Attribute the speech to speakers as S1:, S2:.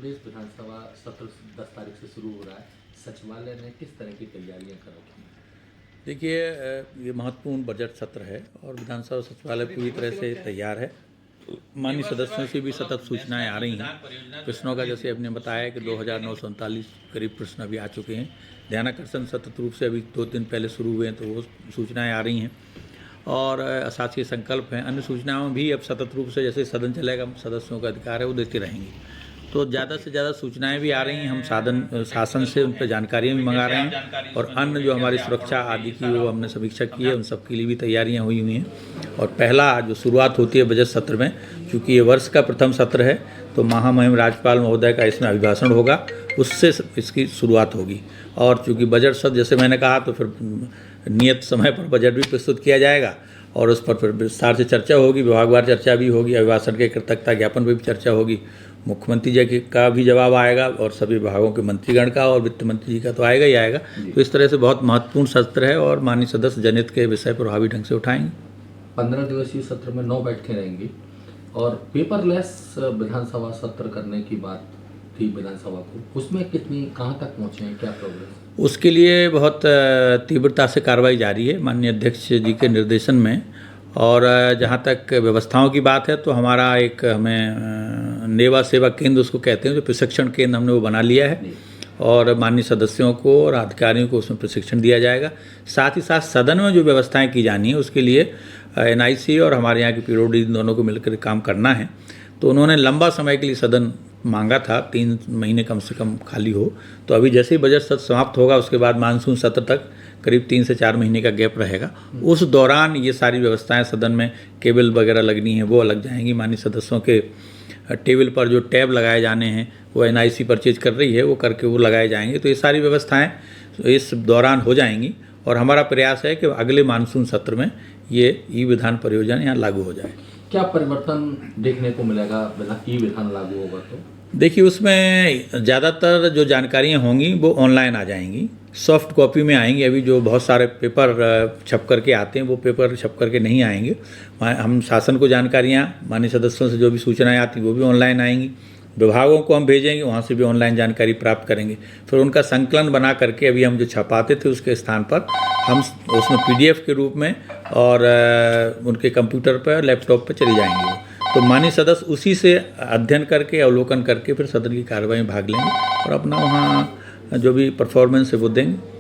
S1: प्रदेश विधानसभा सत्र 10 तारीख से शुरू हो रहा है। सचिवालय ने किस तरह की तैयारियां कर रखी हैं?
S2: देखिए, ये महत्वपूर्ण बजट सत्र है और विधानसभा सचिवालय पूरी तरह से तैयार है। माननीय सदस्यों से भी सतत सूचनाएं आ रही हैं। प्रश्नों का जैसे आपने बताया कि 2939 करीब प्रश्न अभी आ चुके हैं। ध्यानाकर्षण सतत रूप से अभी 2 दिन पहले शुरू हुए हैं, तो वो सूचनाएं आ रही हैं और अशासकीय संकल्प हैं। अन्य सूचनाओं भी अब सतत रूप से जैसे सदन चलेगा, सदस्यों का अधिकार है, वो देते रहेंगे। तो ज़्यादा से ज़्यादा सूचनाएं भी आ रही हैं। हम शासन से उन पर जानकारियाँ भी मंगा रहे हैं और अन्य जो हमारी सुरक्षा आदि की वो हमने समीक्षा की है, उन सब के लिए भी तैयारियां हुई हैं। और पहला जो शुरुआत होती है बजट सत्र में, क्योंकि ये वर्ष का प्रथम सत्र है, तो महामहिम राज्यपाल महोदय का इसमें अभिभाषण होगा, उससे इसकी शुरुआत होगी। और चूँकि बजट सत्र जैसे मैंने कहा, तो फिर नियत समय पर बजट भी प्रस्तुत किया जाएगा और उस पर फिर विस्तार से चर्चा होगी, विभागवार चर्चा भी होगी, अभिभाषण के कृतज्ञता ज्ञापन पर भी चर्चा होगी, मुख्यमंत्री जी का भी जवाब आएगा और सभी विभागों के मंत्रीगण का और वित्त मंत्री जी का तो आएगा ही आएगा। तो इस तरह से बहुत महत्वपूर्ण सत्र है और माननीय सदस्य जनहित के विषय प्रभावी ढंग से उठाएंगे।
S1: 15 दिवसीय सत्र में 9 बैठकें रहेंगी और पेपरलेस विधानसभा सत्र करने की बात थी विधानसभा को, उसमें कहाँ तक पहुँचे हैं, क्या प्रोग्रेस?
S2: उसके लिए बहुत तीव्रता से कार्रवाई जारी है माननीय अध्यक्ष जी के निर्देशन में। और जहाँ तक व्यवस्थाओं की बात है, तो हमारा हमें नेवा सेवा केंद्र उसको कहते हैं, जो प्रशिक्षण केंद्र हमने वो बना लिया है और माननीय सदस्यों को और अधिकारियों को उसमें प्रशिक्षण दिया जाएगा। साथ ही साथ सदन में जो व्यवस्थाएं की जानी है, उसके लिए NIC और हमारे यहाँ की पीडब्ल्यूडी दोनों को मिलकर काम करना है। तो उन्होंने लंबा समय के लिए सदन मांगा था, 3 महीने कम से कम खाली हो। तो अभी जैसे ही बजट सत्र समाप्त होगा, उसके बाद मानसून सत्र तक करीब 3 से 4 महीने का गैप रहेगा। उस दौरान ये सारी व्यवस्थाएं सदन में, केबल वगैरह लगनी है वो लग जाएंगी। माननीय सदस्यों के टेबल पर जो टैब लगाए जाने हैं, वो NIC परचेज कर रही है, वो करके वो लगाए जाएंगे। तो ये सारी व्यवस्थाएं इस दौरान हो जाएंगी और हमारा प्रयास है कि अगले मानसून सत्र में ये ई-विधान परियोजना यहाँ लागू हो जाए।
S1: क्या परिवर्तन देखने को मिलेगा ई-विधान लागू होगा तो?
S2: देखिए, उसमें ज़्यादातर जो जानकारियाँ होंगी वो ऑनलाइन आ जाएंगी, सॉफ्ट कॉपी में आएंगी। अभी जो बहुत सारे पेपर छप करके आते हैं, वो पेपर छप करके नहीं आएंगे। हम शासन को जानकारियाँ माननीय सदस्यों से जो भी सूचनाएं आती वो भी ऑनलाइन आएंगी। विभागों को हम भेजेंगे, वहाँ से भी ऑनलाइन जानकारी प्राप्त करेंगे। फिर उनका संकलन बना करके अभी हम जो छपाते थे उसके स्थान पर हम उसमें PDF के रूप में और उनके कंप्यूटर पर, लैपटॉप पर चली जाएंगी वो। तो माननीय सदस्य उसी से अध्ययन करके, अवलोकन करके फिर सदन की कार्रवाई में भाग लेंगे और अपना वहाँ जो भी परफॉर्मेंस है वो देंगे।